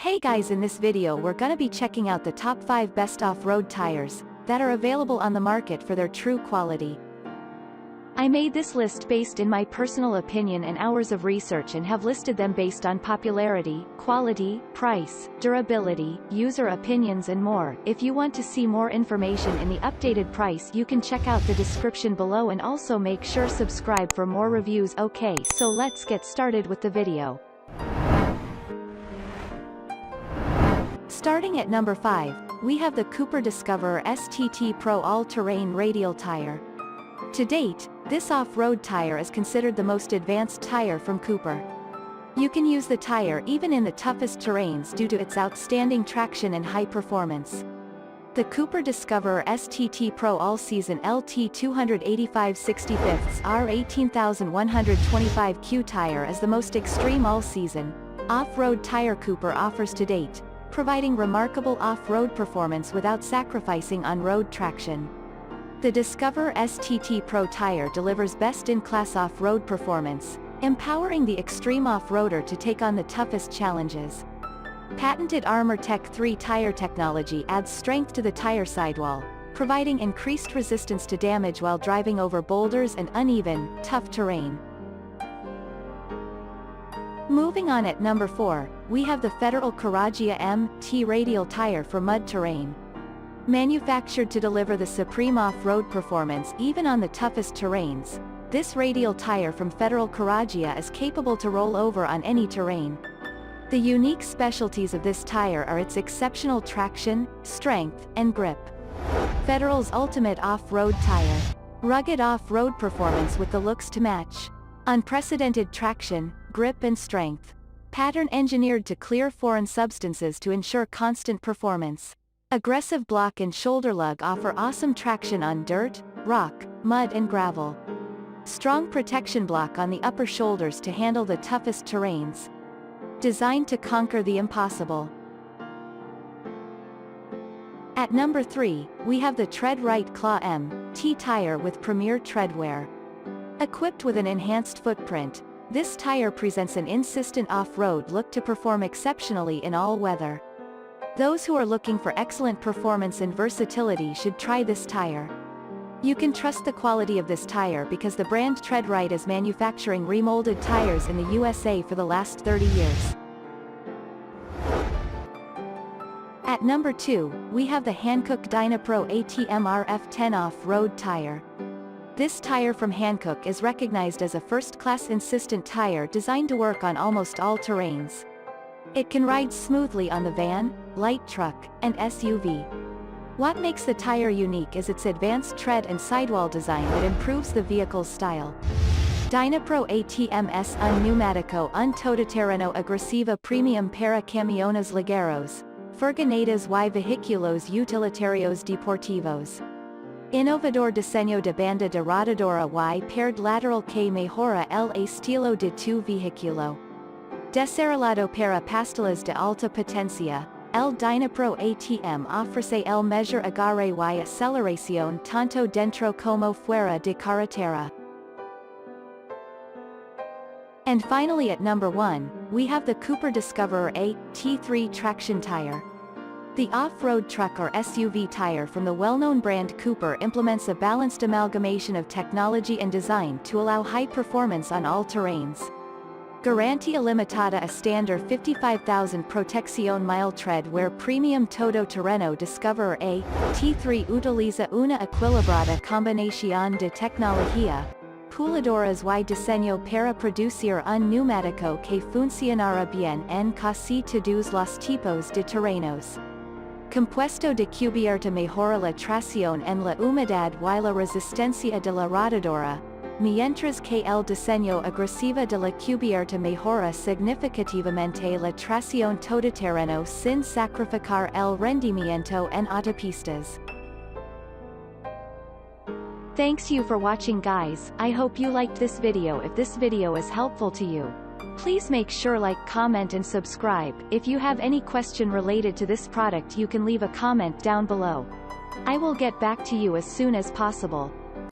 Hey guys, in this video we're gonna be checking out the top 5 best off-road tires that are available on the market for their true quality. I made this list based in my personal opinion and hours of research and have listed them based on popularity, quality, price, durability, user opinions and more. If you want to see more information in the updated price, you can check out the description below and also make sure subscribe for more reviews. Okay, so let's get started with the video. Starting at number 5, we have the Cooper Discoverer STT Pro all-terrain radial tire. To date, this off-road tire is considered the most advanced tire from Cooper. You can use the tire even in the toughest terrains due to its outstanding traction and high performance. The Cooper Discoverer STT Pro All-Season LT 285/65 R 18125Q tire is the most extreme all-season off-road tire Cooper offers to date, providing remarkable off-road performance without sacrificing on road traction. The Discoverer STT Pro tire delivers best-in-class off-road performance, empowering the extreme off-roader to take on the toughest challenges. Patented Armor Tech 3 tire technology adds strength to the tire sidewall, providing increased resistance to damage while driving over boulders and uneven, tough terrain. Moving on at number 4, we have the Federal Couragia MT radial tire for mud terrain. Manufactured to deliver the supreme off-road performance even on the toughest terrains, this radial tire from Federal Couragia is capable to roll over on any terrain. The unique specialties of this tire are its exceptional traction, strength, and grip. Federal's ultimate off-road tire. Rugged off-road performance with the looks to match. Unprecedented traction, grip and strength. Pattern engineered to clear foreign substances to ensure constant performance. Aggressive block and shoulder lug offer awesome traction on dirt, rock, mud and gravel. Strong protection block on the upper shoulders to handle the toughest terrains. Designed to conquer the impossible. At number 3, we have the TreadWright Claw MT tire with premier treadwear. Equipped with an enhanced footprint, this tire presents an insistent off-road look to perform exceptionally in all weather. Those who are looking for excellent performance and versatility should try this tire. You can trust the quality of this tire because the brand TreadWright is manufacturing remolded tires in the USA for the last 30 years. At number 2, we have the Hankook Dynapro ATM RF10 off-road tire. This tire from Hankook is recognized as a first-class insistent tire designed to work on almost all terrains. It can ride smoothly on the van, light truck, and SUV. What makes the tire unique is its advanced tread and sidewall design that improves the vehicle's style. Dynapro ATM's un pneumatico un todoterreno aggressiva premium para camiones ligeros, furgonetas y vehículos utilitarios deportivos. Innovador diseño de banda de rodadora y paired lateral que mejora el estilo de tu vehículo. Desarrollado para pastelas de alta potencia, el Dynapro ATM ofrece el mejor agarre y aceleración tanto dentro como fuera de carretera. And finally at number 1, we have the Cooper Discoverer AT3 traction tire. The off-road truck or SUV tire from the well-known brand Cooper implements a balanced amalgamation of technology and design to allow high performance on all terrains. Garantía limitada estándar 55,000 protección mile treadwear premium todo terreno Discoverer AT3 utiliza una equilibrada combinación de tecnología, pulidoras y diseño para producir un neumático que funcionará bien en casi todos los tipos de terrenos. Compuesto de cubierta mejora la tracción en la humedad y la resistencia de la rodadora, mientras que el diseño agresivo de la cubierta mejora significativamente la tracción todoterreno sin sacrificar el rendimiento en autopistas. Thanks you for watching guys. I hope you liked this video. If this video is helpful to you, please make sure like, comment and subscribe. If you have any question related to this product you can leave a comment down below. I will get back to you as soon as possible.